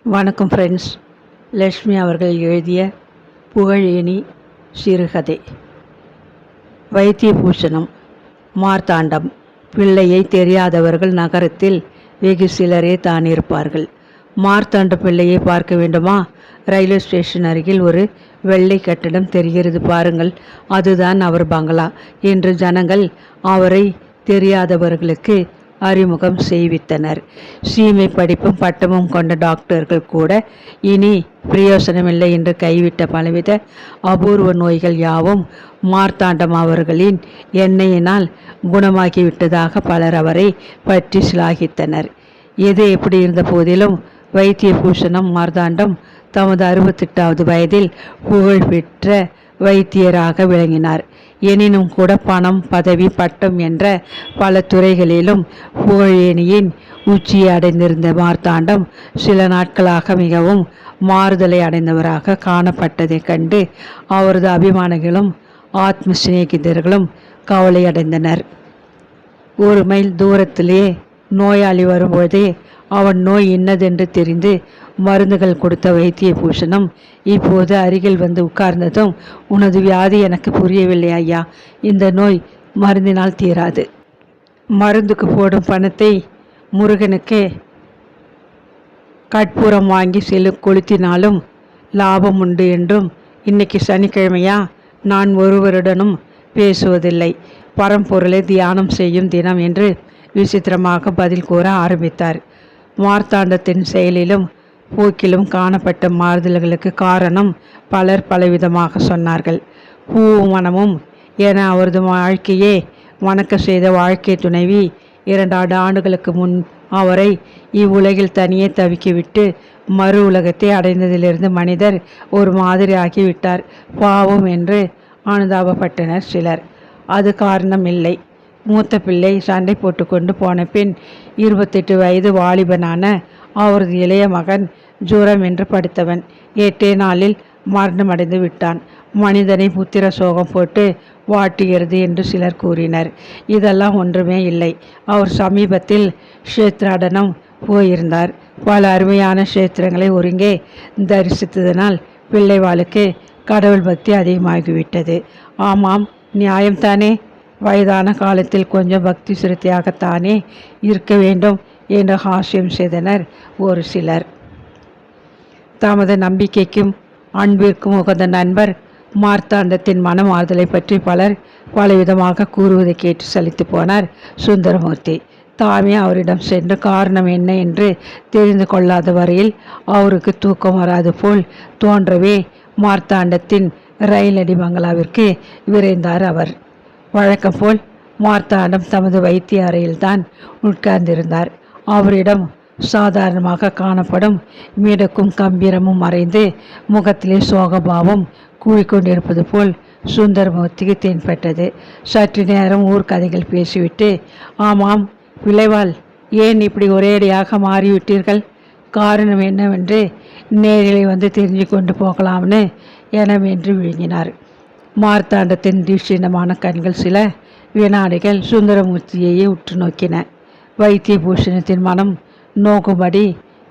வணக்கம் ஃப்ரெண்ட்ஸ். லக்ஷ்மி அவர்கள் எழுதிய புகழேனி சிறுகதை. வைத்தியபூஷணம். மார்த்தாண்டம். பிள்ளையை தெரியாதவர்கள் நகரத்தில் வெகு சிலரே தான் இருப்பார்கள். மார்த்தாண்ட பிள்ளையை பார்க்க வேண்டுமா? ரயில்வே ஸ்டேஷன் அருகில் ஒரு வெள்ளை கட்டடம் தெரிகிறது பாருங்கள், அதுதான் அவர் பங்களா என்று ஜனங்கள் அவரை தெரியாதவர்களுக்கு அறிமுகம் செய்வித்தனர். சீமை படிப்பும் பட்டமும் கொண்ட டாக்டர்கள் கூட இனி பிரயோசனமில்லை என்று கைவிட்ட பலவித அபூர்வ நோய்கள் யாவும் மார்த்தாண்டம் அவர்களின் எண்ணெயினால் குணமாகிவிட்டதாக பலர் அவரை பற்றி சிலாகித்தனர். எது எப்படி இருந்த போதிலும் வைத்தியபூஷணம் மார்த்தாண்டம் தமது 68வது வயதில் புகழ்பெற்ற வைத்தியராக விளங்கினார். எனினும் கூட பணம், பதவி, பட்டம் என்ற பல துறைகளிலும் புகழேனியின் உச்சியை அடைந்திருந்த மார்த்தாண்டம் சில நாட்களாக மிகவும் மாறுதலை அடைந்தவராக காணப்பட்டதைக் கண்டு அவரது அபிமானிகளும் ஆத்ம சிநேகிதர்களும் கவலையடைந்தனர். 1 மைல் தூரத்திலே நோயாளி வரும்போதே அவன் நோய் இன்னதென்று தெரிந்து மருந்துகள் கொடுத்த வைத்தியபூஷணம் இப்போது அருகில் வந்து உட்கார்ந்ததும், உனது வியாதி எனக்கு புரியவில்லை ஐயா. இந்த நோய் மருந்தினால் தீராது. மருந்துக்கு போடும் பணத்தை முருகனுக்கு கற்பூரம் வாங்கி கொளுத்தினாலும் லாபம் உண்டு என்றும், இன்னைக்கு சனிக்கிழமையா, நான் ஒருவருடனும் பேசுவதில்லை, பரம்பொருளை தியானம் செய்யும் தினம் என்று விசித்திரமாக பதில் கூற ஆரம்பித்தார். மார்த்தாண்டத்தின் செயலிலும் போக்கிலும் காணப்பட்ட மாறுதல்களுக்கு காரணம் பலர் பலவிதமாக சொன்னார்கள். பூவும் மனமும் என அவரது வாழ்க்கையே வணக்க செய்த வாழ்க்கை துணைவி 2 ஆண்டுகளுக்கு முன் அவரை இவ்வுலகில் தனியே தவிக்கிவிட்டு மறு உலகத்தை அடைந்ததிலிருந்து மனிதர் ஒரு மாதிரி ஆகிவிட்டார் பாவம் என்று அனுதாபப்பட்டனர் சிலர். அது காரணம் இல்லை. மூத்த பிள்ளை சண்டை போட்டுக்கொண்டு போன பின் 28 வயது வாலிபனான அவரது இளைய மகன் ஜுரம் என்று படுத்தவன் 8 நாளில் மரணமடைந்து விட்டான். மனிதனை புத்திர சோகம் போட்டு வாட்டுகிறது என்று சிலர் கூறினர். இதெல்லாம் ஒன்றுமே இல்லை. அவர் சமீபத்தில் க்ஷேத்ராடனம் போயிருந்தார். பல அருமையான க்ஷேத்திரங்களை ஒருங்கே தரிசித்ததனால் பிள்ளைவாளுக்கு கடவுள் பக்தி அதிகமாகிவிட்டது. ஆமாம், நியாயம்தானே. வயதான காலத்தில் கொஞ்சம் பக்தி சிறுத்தையாகத்தானே இருக்க வேண்டும் என்று ஹாஸ்யம் செய்தனர் ஒரு சிலர். தமது நம்பிக்கைக்கும் அன்பிற்கும் உகந்த நண்பர் மார்த்தாண்டத்தின் மனமாறுதலை பற்றி பலர் பலவிதமாக கூறுவதை கேட்டு சலித்து போனார் சுந்தரமூர்த்தி. தாமே அவரிடம் சென்று காரணம் என்ன என்று தெரிந்து கொள்ளாத வரையில் அவருக்கு தூக்கம் வராது போல் தோன்றவே மார்த்தாண்டத்தின் ரயிலடி பங்களாவிற்கு விரைந்தார் அவர். வழக்கம் போல் மார்த்தாண்டம் தமது வைத்திய அறையில்தான் உட்கார்ந்திருந்தார். அவரிடம் சாதாரணமாக காணப்படும் மிடக்கும் கம்பீரமும் மறைந்து முகத்திலே சோகபாவம் கூறிக்கொண்டிருப்பது போல் சுந்தரமூர்த்திக்கு தென்பட்டது. சற்று நேரம் ஊர்க்கதைகள் பேசிவிட்டு, ஆமாம் விளைவால் ஏன் இப்படி ஒரேடியாக மாறிவிட்டீர்கள், காரணம் என்னவென்று நேரிலே வந்து தெரிஞ்சு கொண்டு போகலாம்னு எனவென்று விழுங்கினார். மார்த்தாண்டத்தின் தீட்சிணமான கண்கள் சில வினாடிகள் சுந்தரமூர்த்தியையே உற்று நோக்கின. வைத்தியபூஷணத்தின் மனம் நோக்கும்படி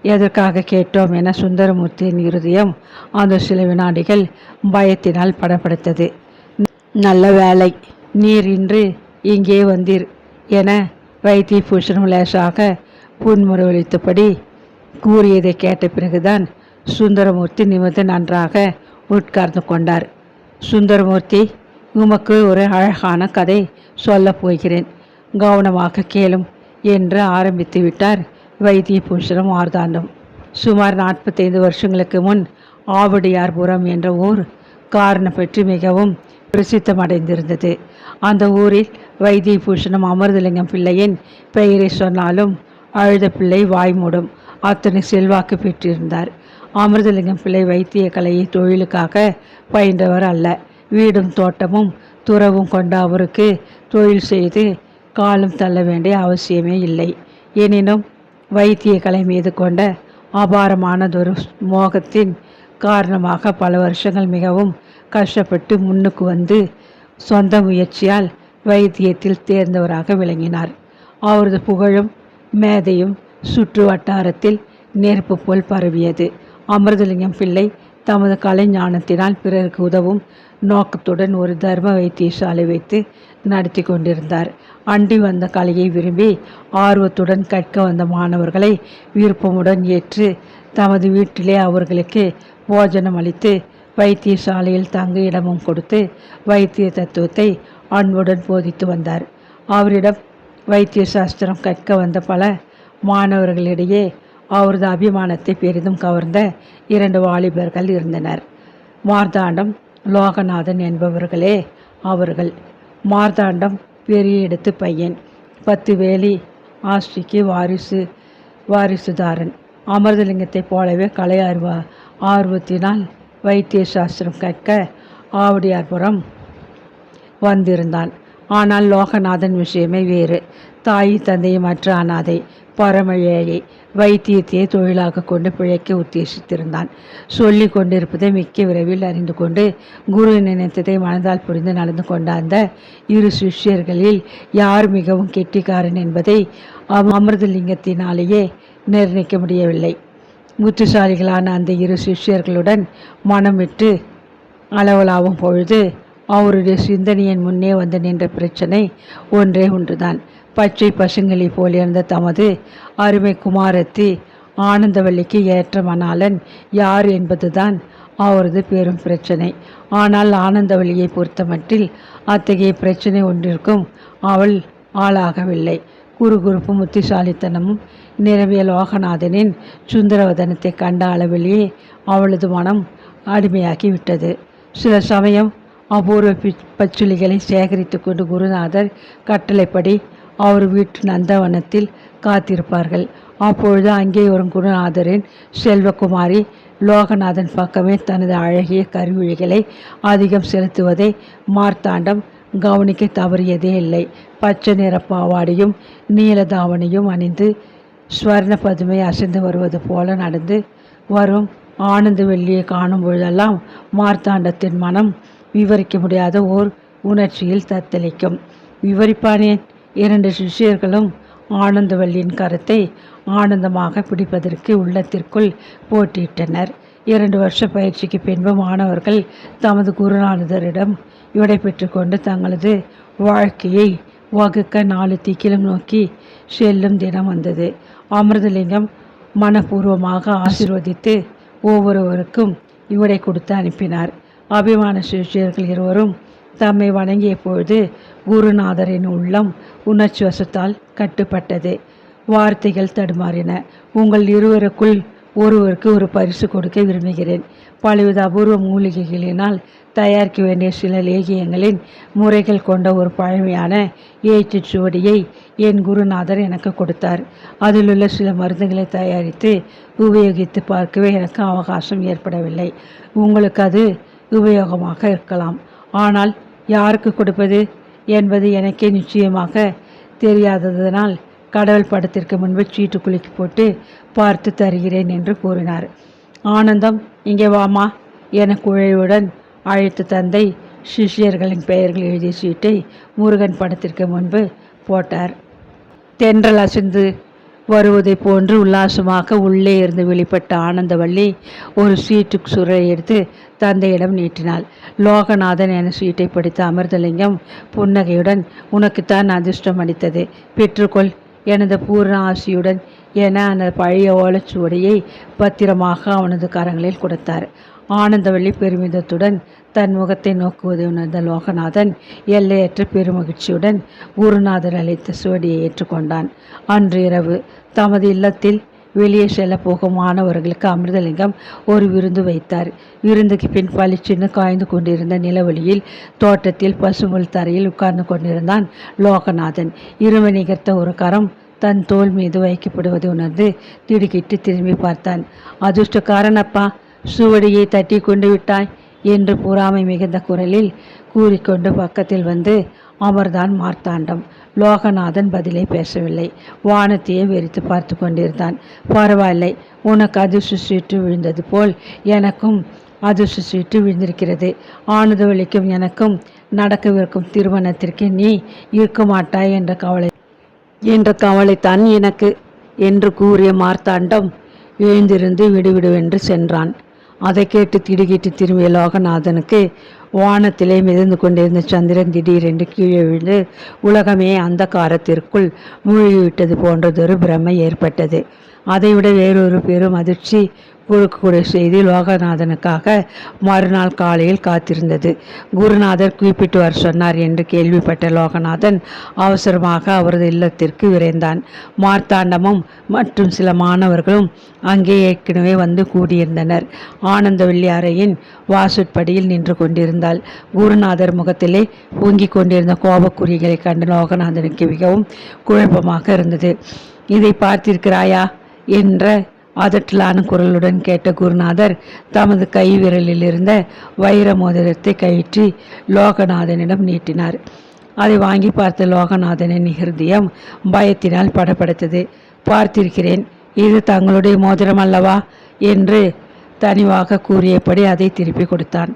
எதற்காக கேட்டோம் என சுந்தரமூர்த்தியின் இருதயம் அந்த சில வினாடிகள் பயத்தினால் படப்படுத்தது. நல்ல வேலை நீர் இன்று இங்கே வந்தீர் என வைத்தியபூஷணம் லேசாக புன்முறுவலித்தபடி கூறியதை கேட்ட பிறகுதான் சுந்தரமூர்த்தி நிமிர்ந்து நன்றாக உட்கார்ந்து கொண்டார். சுந்தரமூர்த்தி, உமக்கு ஒரு அழகான கதை சொல்லப் போகிறேன், கவனமாக கேளும் என்று ஆரம்பித்து விட்டார் வைத்தியபூஷணம் மார்த்தாண்டம். சுமார் 45 வருஷங்களுக்கு முன் ஆவடியார்புரம் என்ற ஊர் காரணம் பெற்று மிகவும் பிரசித்தமடைந்திருந்தது. அந்த ஊரில் வைத்தியபூஷணம் அமிர்தலிங்கம் பிள்ளையின் பெயரை சொன்னாலும் அழுத பிள்ளை வாய்மூடும், அத்தனை செல்வாக்கு பெற்றிருந்தார். அமிர்தலிங்கம் பிள்ளை வைத்திய கலையை தொழிலுக்காக பயின்றவர் அல்ல. வீடும் தோட்டமும் துறவும் கொண்ட அவருக்கு தொழில் செய்து காலம் தள்ள வேண்டிய அவசியமே இல்லை. எனினும் வைத்திய கலை மீது கொண்ட அபாரமானதொரு மோகத்தின் காரணமாக பல வருஷங்கள் மிகவும் கஷ்டப்பட்டு முன்னுக்கு வந்து சொந்த முயற்சியால் வைத்தியத்தில் தேர்ந்தவராக விளங்கினார். அவரது புகழும் மேதையும் சுற்று வட்டாரத்தில் நெருப்பு போல் பரவியது. அமிர்தலிங்கம் பிள்ளை தமது கலை ஞானத்தினால் பிறருக்கு உதவும் நோக்கத்துடன் ஒரு தர்ம வைத்தியசாலை வைத்து நடத்தி கொண்டிருந்தார். அண்டி வந்த கலையை விரும்பி ஆர்வத்துடன் கற்க வந்த மாணவர்களை விருப்பமுடன் ஏற்று தமது வீட்டிலே அவர்களுக்கு போஜனம் அளித்து வைத்தியசாலையில் தங்க இடமும் கொடுத்து வைத்திய தத்துவத்தை அன்புடன் போதித்து வந்தார். அவரிடம் வைத்திய சாஸ்திரம் கற்க வந்த பல மாணவர்களிடையே அவரது அபிமானத்தை பெரிதும் கவர்ந்த 2 வாலிபர்கள் இருந்தனர். மார்த்தாண்டம், லோகநாதன் என்பவர்களே அவர்கள். மார்த்தாண்டம் பெரிய இடத்து பையன், 10 வேலி ஆஸ்திக்கு வாரிசுதாரன். அமிர்தலிங்கத்தைப் போலவே கலை ஆர்வத்தினால் வைத்திய சாஸ்திரம் கற்க ஆவடியார்புரம் வந்திருந்தான். ஆனால் லோகநாதன் விஷயமே வேறு. தாய் தந்தையும் மற்ற அனாதை, பரம ஏழை, வைத்தியத்தையே தொழிலாக கொண்டு பிழைக்க உத்தேசித்திருந்தான். சொல்லி கொண்டிருப்பதை மிக்க விரைவில் அறிந்து கொண்டு குரு நினைத்ததை மனதால் புரிந்து நடந்து கொண்ட அந்த 2 சிஷ்யர்களில் யார் மிகவும் கெட்டிக்காரன் என்பதை அமிர்தலிங்கத்தினாலேயே நிர்ணயிக்க முடியவில்லை. புத்திசாலிகளான அந்த 2 சிஷ்யர்களுடன் மனம் விட்டு அளவலாவும் பொழுது அவருடைய சிந்தனையின் முன்னே வந்து நின்ற பிரச்சனை ஒன்றே ஒன்றுதான். பச்சை பசுங்களை போலிருந்த தமது அருமை குமாரத்தி ஆனந்தவல்லிக்கு ஏற்ற மணாளன் யார் என்பதுதான் அவரது பெரும் பிரச்சனை. ஆனால் ஆனந்தவல்லியை பொறுத்தமட்டில் அத்தகைய பிரச்சனை ஒன்றிற்கும் அவள் ஆளாகவில்லை. குறுகுறுப்பும் புத்திசாலித்தனமும் நிரம்பிய லோகநாதனின் சுந்தரவதனத்தை கண்ட அளவிலேயே அவளது மனம் அடிமையாகிவிட்டது. சில சமயம் அபூர்வ பச்சுளிகளை சேகரித்து கொண்டு குருநாதர் கட்டளைப்படி அவர் வீட்டு நந்தவனத்தில் காத்திருப்பார்கள். அப்பொழுது அங்கே வரும் குருநாதரின் செல்வகுமாரி லோகநாதன் பக்கமே தனது அழகிய கருவிழிகளை அதிகம் செலுத்துவதை மார்த்தாண்டம் கவனிக்க தவறியதே இல்லை. பச்சை நிற பாவாடையும் நீலதாவணியும் அணிந்து ஸ்வர்ண பதுமை அசைந்து வருவது போல நடந்து வரும் ஆனந்த வெள்ளியை காணும் பொழுதெல்லாம் மார்த்தாண்டத்தின் மனம் விவரிக்க முடியாத ஓர் உணர்ச்சியில் தத்தளிக்கும். விவரிப்பானேன்? 2 சிஷ்யர்களும் ஆனந்தவல்லியின் கரத்தை ஆனந்தமாக பிடிப்பதற்கு உள்ளத்திற்குள் போட்டியிட்டனர். 2 வருஷ பயிற்சிக்கு பின்பு மாணவர்கள் தமது குருநாதரிடம் விடை பெற்று கொண்டு தங்களது வாழ்க்கையை வகுக்க 4 திக்கிலும் நோக்கி செல்லும் தினம் வந்தது. அமிர்தலிங்கம் மனப்பூர்வமாக ஆசீர்வதித்து ஒவ்வொருவருக்கும் விடை கொடுத்து அனுப்பினார். அபிமான சிஷ்யர்கள் இருவரும் தம்மை வணங்கிய பொழுது குருநாதரின் உள்ளம் உணர்ச்சி வசத்தால் கட்டுப்பட்டது. வார்த்தைகள் தடுமாறின. உங்கள் இருவருக்குள் ஒருவருக்கு ஒரு பரிசு கொடுக்க விரும்புகிறேன். பலவித அபூர்வ மூலிகைகளினால் தயாரிக்க வேண்டிய சில லேகியங்களின் முறைகள் கொண்ட ஒரு பழமையான ஏற்றுச் சுவடியை என் குருநாதர் எனக்கு கொடுத்தார். அதிலுள்ள சில மருந்துகளை தயாரித்து உபயோகித்து பார்க்கவே எனக்கு அவகாசம் ஏற்படவில்லை. உங்களுக்கு அது உபயோகமாக இருக்கலாம். ஆனால் யாருக்கு கொடுப்பது என்பது எனக்கே நிச்சயமாக தெரியாததனால் கடவுள் படத்திற்கு முன்பு சீட்டு குலுக்கி போட்டு பார்த்து தருகிறேன் என்று கூறினார். ஆனந்தம், இங்கே வாமா என குழையுடன் அழைத்து தந்தை சிஷ்யர்களின் பெயர்கள் எழுதிய சீட்டை முருகன் படத்திற்கு முன்பு போட்டார். தென்றல் அசைந்து வருவதை போன்று உல்லாசமாக உள்ளே இருந்து வெளிப்பட்ட ஆனந்தவல்லி ஒரு சீட்டு சுரை எடுத்து தந்தையிடம் நீட்டினாள். லோகநாதன் என சீட்டை படித்த அமிர்தலிங்கம் புன்னகையுடன், உனக்குத்தான் அதிர்ஷ்டம் அளித்தது, பெற்றுக்கொள் எனது பூர்ண ஆசியுடன் என அந்த பழைய ஓலைச்சுவடியை பத்திரமாக அவனது கரங்களில் கொடுத்தார். ஆனந்தவல்லி பெருமிதத்துடன் தன் முகத்தை நோக்குவதை உணர்ந்த லோகநாதன் எல்லையற்ற பெருமகிழ்ச்சியுடன் குருநாதர் அளித்த சுவடியை ஏற்றுக்கொண்டான். அன்று இரவு தமது இல்லத்தில் வெளியே செல்ல போகும் மாணவர்களுக்கு அமிர்தலிங்கம் ஒரு விருந்து வைத்தார். விருந்துக்கு பின் பளிச்சென்று காய்ந்து கொண்டிருந்த நிலவொளியில் தோட்டத்தில் பசும்புல் தரையில் உட்கார்ந்து கொண்டிருந்தான் லோகநாதன். இருமை நிகர்த்த ஒரு கரம் தன் தோள் மீது வைக்கப்படுவதை உணர்ந்து திடுக்கிட்டு திரும்பி பார்த்தான். அதிர்ஷ்டக்காரனப்பா, சுவடியை தட்டி கொண்டு விட்டாய் என்று பொறாமை மிகுந்த குரலில் கூறிக்கொண்டு பக்கத்தில் வந்து அமர்ந்தான் மார்த்தாண்டம். லோகநாதன் பதிலை பேசவில்லை. வானத்தையே வெறித்து பார்த்து கொண்டிருந்தான். பரவாயில்லை, உனக்கு அதிர்ஷ்ட சீட்டு விழுந்தது போல் எனக்கும் அதிர்ஷ்ட சீட்டு விழுந்திருக்கிறது. ஆனந்தவல்லிக்கும் எனக்கும் நடக்கவிருக்கும் திருமணத்திற்கு நீ இருக்க மாட்டாய் என்ற கவலைத்தான் எனக்கு என்று கூறிய மார்த்தாண்டம் எழுந்திருந்து விடுவிடுவென்று சென்றான். அதை கேட்டு திடுக்கிட்டு திரும்பிய லோகநாதனுக்கு வானத்திலே மிதந்து கொண்டிருந்த சந்திரன் திடீரென்று கீழே விழுந்து உலகமே அந்த காரத்திற்குள் மூழ்கிவிட்டது போன்றதொரு பிரமை ஏற்பட்டது. அதைவிட வேறொரு பெரும் அதிர்ச்சி கொடுக்கக்கூடிய செய்தி லோகநாதனுக்காக மறுநாள் காலையில் காத்திருந்தது. குருநாதர் குறிப்பிட்டு வர சொன்னார் என்று கேள்விப்பட்ட லோகநாதன் அவசரமாக அவரது இல்லத்திற்கு விரைந்தான். மார்த்தாண்டமும் மற்றும் சில மாணவர்களும் அங்கே ஏற்கனவே வந்து கூடியிருந்தனர். ஆனந்தவல்லி அறையின் வாசற்படியில் நின்று கொண்டிருந்தாள். குருநாதர் முகத்திலே பொங்கிக் கொண்டிருந்த கோபக்குறிகளை கண்டு லோகநாதனுக்கு மிகவும் குழப்பமாக இருந்தது. இதை பார்த்திருக்கிறாயா என்ற அதட்டலான குரலுடன் கேட்ட குருநாதர் தமது கை விரலில் இருந்த வைர மோதிரத்தை கயிற்றி லோகநாதனிடம் நீட்டினார். அதை வாங்கி பார்த்த லோகநாதனின் ஹிருதயம் பயத்தினால் படபடுத்தது. பார்த்திருக்கிறேன், இது தங்களுடைய மோதிரம் அல்லவா என்று தனிவாக கூறியபடி அதை திருப்பி கொடுத்தான்.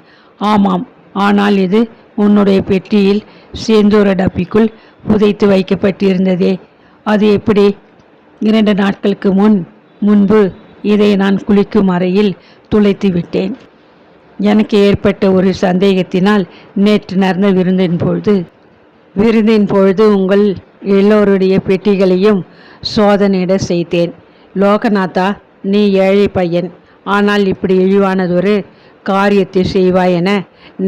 ஆமாம், ஆனால் இது உன்னுடைய பெட்டியில் சேந்தூர டப்பிக்குள் புதைத்து வைக்கப்பட்டிருந்ததே, அது எப்படி? 2 நாட்களுக்கு முன்பு இதை நான் குளிக்கும் அறையில் துளைத்து விட்டேன். எனக்கு ஏற்பட்ட ஒரு சந்தேகத்தினால் நேற்று நடந்த விருந்தின் பொழுது உங்கள் எல்லோருடைய பெட்டிகளையும் சோதனையிட செய்தேன். லோகநாதா, நீ ஏழை பையன், ஆனால் இப்படி இழிவானதொரு காரியத்தை செய்வாய் என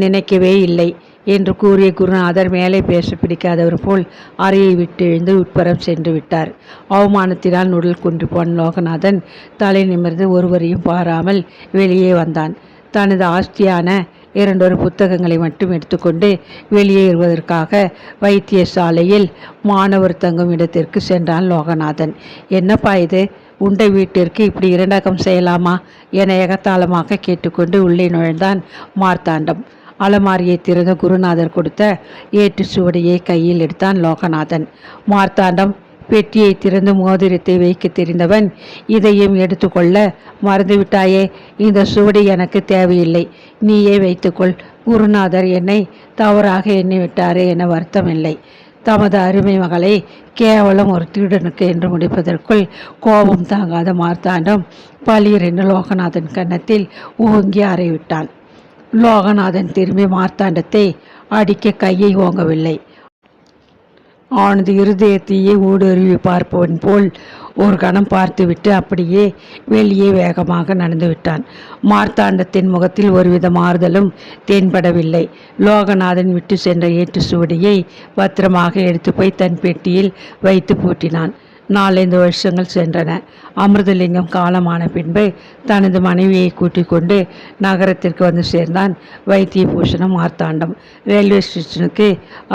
நினைக்கவே இல்லை என்று கூறிய குருநாதர் மேலே பேச பிடிக்காதவர் போல் அறையை விட்டு எழுந்து உட்புறம் சென்று விட்டார். அவமானத்தினால் உடல் குன்றி போன லோகநாதன் தலை நிமிர்ந்து ஒருவரையும் பாராமல் வெளியே வந்தான். தனது ஆஸ்தியான 2 புத்தகங்களை மட்டும் எடுத்துக்கொண்டு வெளியேறுவதற்காக வைத்தியசாலையில் மாணவர் தங்கும் இடத்திற்கு சென்றான் லோகநாதன். என்னப்பா இது, உண்டை வீட்டிற்கு இப்படி 2 செய்யலாமா என எகத்தாளமாக கேட்டுக்கொண்டு உள்ளே நுழைந்தான் மார்த்தாண்டம். அலமாரியை திறந்த குருநாதர் கொடுத்த ஏட்டு சுவடியை கையில் எடுத்தான் லோகநாதன். மார்த்தாண்டம் பெட்டியை திறந்து மோதிரத்தை வைக்க தெரிந்தவன், இதையும் எடுத்துக்கொள்ள மறந்துவிட்டாயே, இந்த சுவடி எனக்கு தேவையில்லை, நீயே வைத்துக்கொள். குருநாதர் என்னை தவறாக எண்ணிவிட்டாரே என வருத்தமில்லை. தமது அருமை மகளை கேவலம் ஒரு திருடனுக்கு என்று முடிப்பதற்குள் கோபம் தாங்காத மார்த்தாண்டம் பளீர் என்று லோகநாதன் கன்னத்தில் ஓங்கி அறைவிட்டான். லோகநாதன் திரும்பி மார்த்தாண்டத்தை அடிக்க கையை ஓங்கவில்லை. அவனது இருதயத்தையே ஊடுருவி பார்ப்பவன் போல் ஒரு கணம் பார்த்துவிட்டு அப்படியே வெளியே வேகமாக நடந்து விட்டான். மார்த்தாண்டத்தின் முகத்தில் ஒருவித மாறுதலும் தென்படவில்லை. லோகநாதன் விட்டு சென்ற ஏட்டு சுவடியை பத்திரமாக எடுத்து போய் தன் பெட்டியில் வைத்து பூட்டினான். 4-5 வருஷங்கள் சென்றன. அமிர்தலிங்கம் காலமான பின்பு தனது மனைவியை கூட்டிக் கொண்டு நகரத்திற்கு வந்து சேர்ந்தான் வைத்தியபூஷணம் மார்த்தாண்டம். ரயில்வே ஸ்டேஷனுக்கு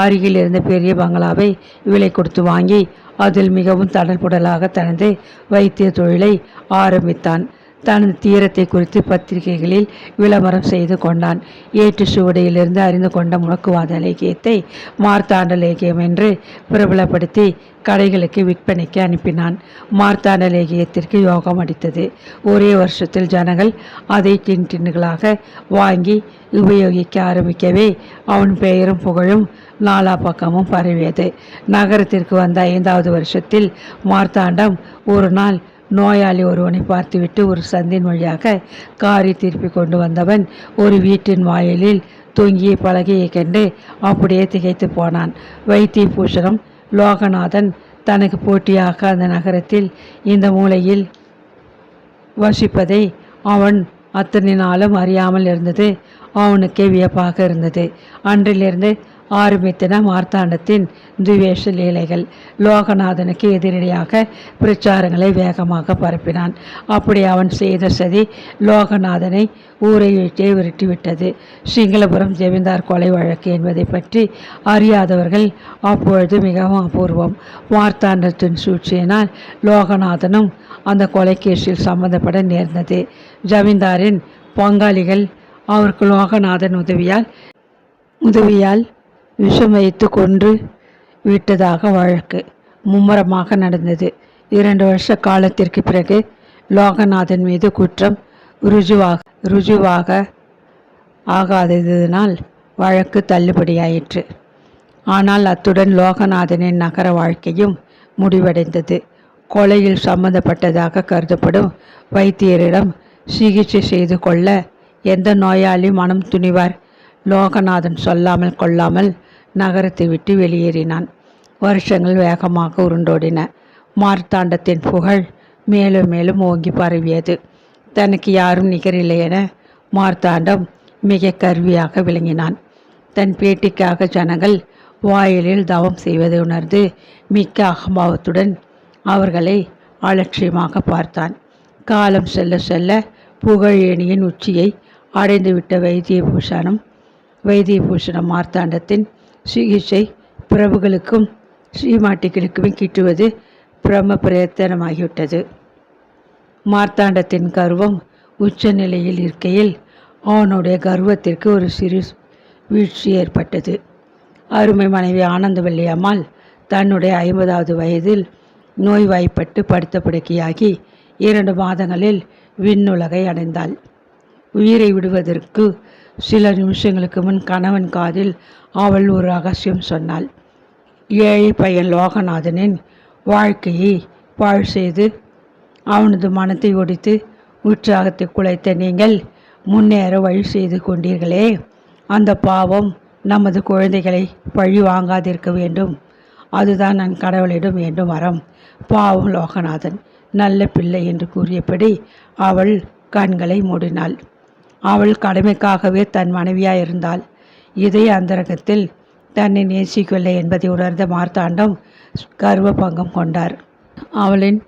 அருகில் இருந்த பெரிய பங்களாவை விலை கொடுத்து வாங்கி அதில் மிகவும் தடல்புடலாக தனது வைத்திய தொழிலை ஆரம்பித்தான். தனது தீரத்தை குறித்து பத்திரிகைகளில் விளம்பரம் செய்து கொண்டான். ஏட்டு சுவடியிலிருந்து அறிந்து கொண்ட முடக்குவாத இலக்கியத்தை மார்த்தாண்ட இலக்கியம் என்று பிரபலப்படுத்தி கடைகளுக்கு விற்பனைக்கு அனுப்பினான். மார்த்தாண்ட இலக்கியத்திற்கு யோகம் அடித்தது. ஒரே வருஷத்தில் ஜனங்கள் அதை டின்களாக வாங்கி உபயோகிக்க ஆரம்பிக்கவே அவன் பெயரும் புகழும் நாலா பக்கமும் பரவியது. நகரத்திற்கு வந்த 5வது வருஷத்தில் மார்த்தாண்டம் ஒரு நாள் நோயாளி ஒருவனை பார்த்துவிட்டு ஒரு சந்தின் வழியாக காரை திருப்பி கொண்டு வந்தவன் ஒரு வீட்டின் வாயிலில் தொங்கிய பலகையை கண்டு அப்படியே திகைத்து போனான். வைத்தியபூஷணம் லோகநாதன் தனக்கு போட்டியாக அந்த நகரத்தில் இந்த மூலையில் வசிப்பதை அவன் அத்தனை நாளும் அறியாமல் இருந்தது அவனுக்கே வியப்பாக இருந்தது. அன்றிலிருந்து ஆரம்பித்தன மார்த்தாண்டத்தின் துவேஷ லீலைகள். லோகநாதனுக்கு எதிரடியாக பிரச்சாரங்களை வேகமாக பரப்பினான். அப்படி அவன் செய்த சதி லோகநாதனை ஊரை விட்டே விரட்டிவிட்டது. சிங்களபுரம் ஜமீன்தார் கொலை வழக்கு என்பதை பற்றி அறியாதவர்கள் அப்பொழுது மிகவும் அபூர்வம். மார்த்தாண்டத்தின் சூழ்ச்சியினால் லோகநாதனும் அந்த கொலை கேஸில் சம்பந்தப்பட நேர்ந்தது. ஜமீன்தாரின் பங்காளிகள் அவருக்கு லோகநாதன் உதவியால் விஷம் வைத்து கொன்று விட்டதாக வழக்கு மும்முரமாக நடந்தது. 2 வருஷ காலத்திற்கு பிறகு லோகநாதன் மீது குற்றம் ருஜுவாக ஆகாததினால் வழக்கு தள்ளுபடியாயிற்று. ஆனால் அத்துடன் லோகநாதனின் நகர வாழ்க்கையும் முடிவடைந்தது. கொலையில் சம்பந்தப்பட்டதாக கருதப்படும் வைத்தியரிடம் சிகிச்சை செய்து கொள்ள எந்த நோயாளி மனம் துணிவார்? லோகநாதன் சொல்லாமல் கொள்ளாமல் நகரத்தை விட்டு வெளியேறினான். வருஷங்கள் வேகமாக உருண்டோடின. மார்த்தாண்டத்தின் புகழ் மேலும் மேலும் ஓங்கி பரவியது. தனக்கு யாரும் நிகரில்லை என மார்த்தாண்டம் மிக கருவியாக விளங்கினான். தன் பேட்டிக்காக ஜனங்கள் வாயிலில் தவம் செய்வதை உணர்ந்து மிக்க அகம்பாவத்துடன் அவர்களை அலட்சியமாக பார்த்தான். காலம் செல்ல செல்ல புகழேணியின் உச்சியை அடைந்துவிட்ட வைத்தியபூஷணம் மார்த்தாண்டத்தின் சிகிச்சை பிரபுகளுக்கும் ஸ்ரீமாட்டிகளுக்குமே கிட்டுவது பிரம பிரயத்தனமாகிவிட்டது. மார்த்தாண்டத்தின் கர்வம் உச்ச நிலையில் இருக்கையில் அவனுடைய கர்வத்திற்கு ஒரு சிறு வீழ்ச்சி ஏற்பட்டது. அருமை மனைவி ஆனந்தவல்லி அம்மாள் தன்னுடைய 50வது வயதில் நோய்வாய்ப்பட்டு படுத்த படுக்கையாகி 2 மாதங்களில் விண்ணுலகை அடைந்தாள். உயிரை விடுவதற்கு சில நிமிஷங்களுக்கு முன் கணவன் காதில் அவள் ஒரு ரகசியம் சொன்னாள். ஏழை பையன் லோகநாதனின் வாழ்க்கையை பாழ் செய்து அவனது மனத்தை ஒடித்து உற்சாகத்தை குலைத்த நீங்கள் முன்னேற வழி செய்து கொண்டீர்களே, அந்த பாவம் நமது குழந்தைகளை பழி வாங்காதிருக்க வேண்டும். அதுதான் நான் கடவுளிடம் வேண்டும் வரம். பாவம் லோகநாதன் நல்ல பிள்ளை என்று கூறியபடி அவள் கண்களை மூடினாள். அவள் கடமைக்காகவே தன் மனைவியாயிருந்தாள். இதய அந்தரங்கத்தில் தன்னை நேசிக்கவில்லை என்பதை உணர்ந்த மார்த்தாண்டம் கர்வ பங்கம் கொண்டார். அவளின்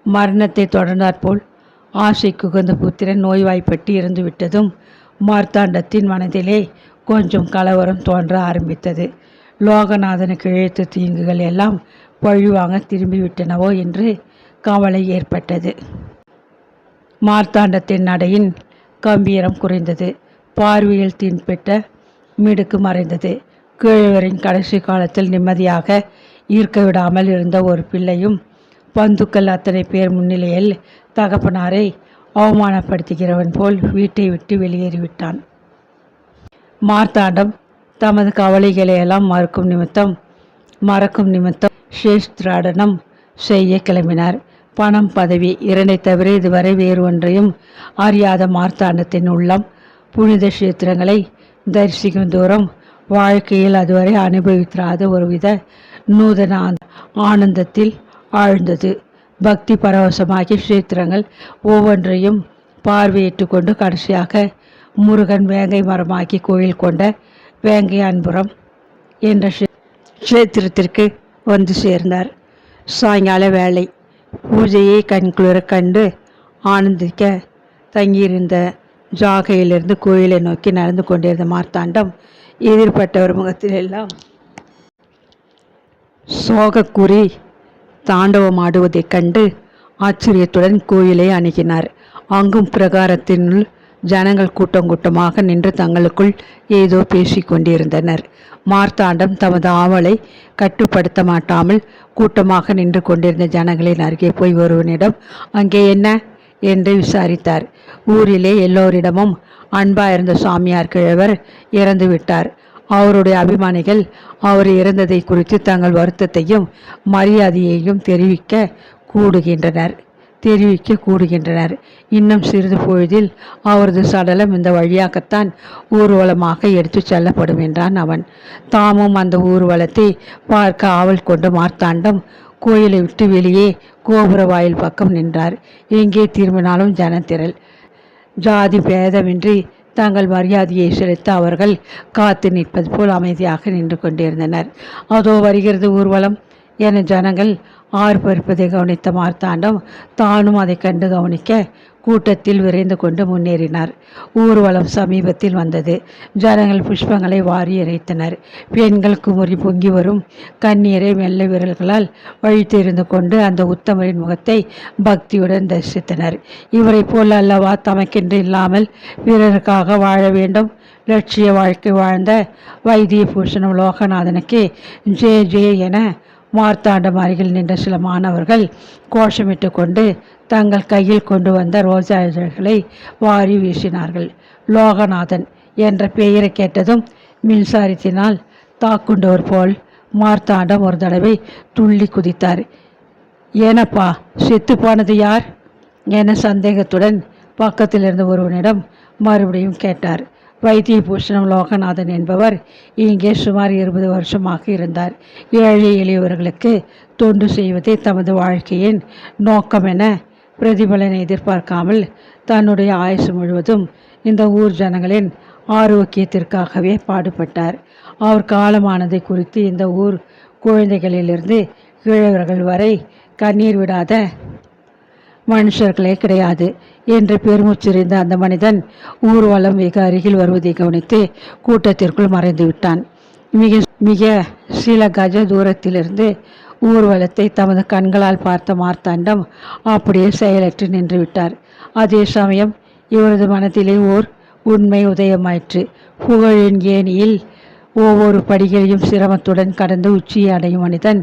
மரணத்தை தொடர்ந்தாற்போல் ஆசைக்கு உகந்த புத்திரன் நோய்வாய்ப்பட்டு இறந்துவிட்டதும் மார்த்தாண்டத்தின் மனதிலே கொஞ்சம் கலவரம் தோன்ற ஆரம்பித்தது. லோகநாதனுக்கு இழைத்த தீங்குகள் எல்லாம் பழிவாங்க திரும்பிவிட்டனவோ என்று கவலை ஏற்பட்டது. மார்த்தாண்டத்தின் நடையின் கம்பீரம் குறைந்தது. பார்வையில் தீன்பெட்ட மிடுக்கு மறைந்தது. கிழவரின் கடைசி காலத்தில் நிம்மதியாக ஈர்க்க விடாமல் இருந்த ஒரு பிள்ளையும் பந்துக்கள் அத்தனை பேர் முன்னிலையில் தகப்பனாரை அவமானப்படுத்துகிறவன் போல் வீட்டை விட்டு வெளியேறிவிட்டான். மார்த்தாண்டம் தமது கவலைகளையெல்லாம் மறக்கும் நிமித்தம் சேஸ்திராடனம் செய்ய கிளம்பினார். பணம் பதவி 2 தவிர இதுவரை வேறு ஒன்றையும் அறியாத மார்த்தாண்டத்தின் உள்ளம் புனித கஷேத்திரங்களை தரிசிக்கும் தூரம் வாழ்க்கையில் அதுவரை அனுபவித்திராத ஒருவித நூதன ஆனந்தத்தில் ஆழ்ந்தது. பக்தி பரவசமாகி கஷேத்திரங்கள் ஒவ்வொன்றையும் பார்வையிட்டு கொண்டு கடைசியாக முருகன் வேங்கை மரமாக்கி கோயில் கொண்ட வேங்கை அன்புரம் என்ற கஷேத்திரத்திற்கு வந்து சேர்ந்தார். சாயங்கால வேளை. பூஜையை கண்குளிர கண்டு ஆனந்திக்க தங்கியிருந்த ஜாகையிலிருந்து கோயிலை நோக்கி நடந்து கொண்டிருந்த மார்த்தாண்டம் எதிர்பட்டவர் முகத்திலெல்லாம் சோகக்குறி தாண்டவமாடுவதைக் கண்டு ஆச்சரியத்துடன் கோயிலை அணுகினார். அங்கும் பிரகாரத்தினுள் ஜனங்கள் கூட்டமாக நின்று தங்களுக்குள் ஏதோ பேசிக் கொண்டிருந்தனர். மார்த்தாண்டம் தமது ஆவலை கட்டுப்படுத்த மாட்டாமல் கூட்டமாக நின்று கொண்டிருந்த ஜனங்களின் அருகே போய் ஒருவனிடம் அங்கே என்ன என்று விசாரித்தார். ஊரிலே எல்லோரிடமும் அன்பாயிருந்த சாமியார் கிழவர் இறந்து விட்டார். அவருடைய அபிமானிகள் அவர் இறந்ததை குறித்து தங்கள் வருத்தத்தையும் மரியாதையையும் தெரிவிக்க கூடுகின்றனர். இன்னும் சிறிது பொழுதில் அவரது சடலம் இந்த வழியாகத்தான் ஊர்வலமாக எடுத்து செல்லப்படும் என்றான் அவன். தாமும் அந்த ஊர்வலத்தை பார்க்க ஆவல் கொண்டு மார்த்தாண்டம் கோயிலை விட்டு வெளியே கோபுர வாயில் பக்கம் நின்றார். எங்கே திரும்பினாலும் ஜனத்திரள். ஜாதி பேதமின்றி தங்கள் மரியாதையை செலுத்த அவர்கள் காத்து நிற்பது போல் அமைதியாக நின்று கொண்டிருந்தனர். அதோ வருகிறது ஊர்வலம் என ஜனங்கள் ஆர்ப்பரிப்பதை கவனித்த மார்த்தாண்டம் தானும் அதை கண்டு கவனிக்க கூட்டத்தில் விரைந்து கொண்டு முன்னேறினார். ஊர்வலம் சமீபத்தில் வந்தது. ஜனங்கள் புஷ்பங்களை வாரி இறைத்தனர். பெண்கள் குமுறி பொங்கி வரும் கண்ணீரை மெல்ல விரல்களால் வழித்தெறிந்து கொண்டு அந்த உத்தமரின் முகத்தை பக்தியுடன் தரிசித்தனர். இவரை போல் அல்லவா தமக்கென்று இல்லாமல் பிறருக்காக வாழ வேண்டும் லட்சிய வாழ்க்கை வாழ்ந்த வைத்தியபூஷணம் லோகநாதனுக்கு ஜே ஜே என மார்த்தாண்டம் அருகில் நின்ற சில மாணவர்கள் கோஷமிட்டு கொண்டு தங்கள் கையில் கொண்டு வந்த ரோஜா இதழ்களை வாரி வீசினார்கள். லோகநாதன் என்ற பெயரை கேட்டதும் மின்சாரத்தினால் தாக்குண்டவர் போல் மார்த்தாண்டம் ஒரு தடவை துள்ளி குதித்தார். ஏனப்பா, செத்து போனது யார் என சந்தேகத்துடன் பக்கத்தில் இருந்த ஒருவனிடம் மறுபடியும் கேட்டார். வைத்தியபூஷணம் லோகநாதன் என்பவர் இங்கே சுமார் 20 வருஷமாக இருந்தார். ஏழை எளியவர்களுக்கு தொண்டு செய்வதே தமது வாழ்க்கையின் நோக்கம் என பிரதிபலனை எதிர்பார்க்காமல் தன்னுடைய ஆயுசு முழுவதும் இந்த ஊர் ஜனங்களின் ஆரோக்கியத்திற்காகவே பாடுபட்டார். அவர் காலமானதை குறித்து இந்த ஊர் குழந்தைகளிலிருந்து கிழவர்கள் வரை கண்ணீர் விடாத மனுஷர்களே கிடையாது என்று பெருமுச்சிறிந்த அந்த மனிதன் ஊர்வலம் வெகு அருகில் வருவதை கவனித்து கூட்டத்திற்குள் மறைந்து விட்டான். மிக மிக சில கஜ தூரத்திலிருந்து ஊர்வலத்தை தமது கண்களால் பார்த்த மார்த்தாண்டம் அப்படியே செயலற்று நின்று விட்டார். அதே சமயம் இவரது மனத்திலே ஓர் உண்மை உதயமாயிற்று. புகழின் ஏணியில் ஒவ்வொரு படிகளையும் சிரமத்துடன் கடந்து உச்சியை அடையும் மனிதன்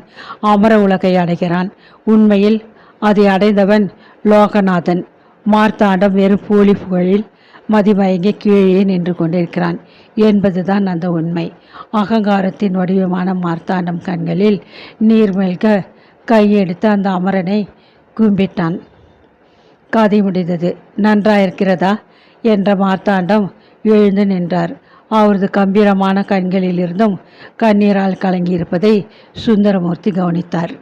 அமர உலகை அடைகிறான். உண்மையில் அதை அடைந்தவன் லோகநாதன். மார்த்தாண்டம் வெறும் போலி புகழில் மதிமயங்கி கீழே நின்று கொண்டிருக்கிறான் என்பதுதான் அந்த உண்மை. அகங்காரத்தின் வடிவமான மார்த்தாண்டம் கண்களில் நீர் மெல்க கையெடுத்து அந்த அமரனை கும்பிட்டான். கதை முடிந்தது. நன்றாயிருக்கிறதா என்ற மார்த்தாண்டம் எழுந்து நின்றார். அவரது கம்பீரமான கண்களிலிருந்தும் கண்ணீரால் கலங்கியிருப்பதை சுந்தரமூர்த்தி கவனித்தார்.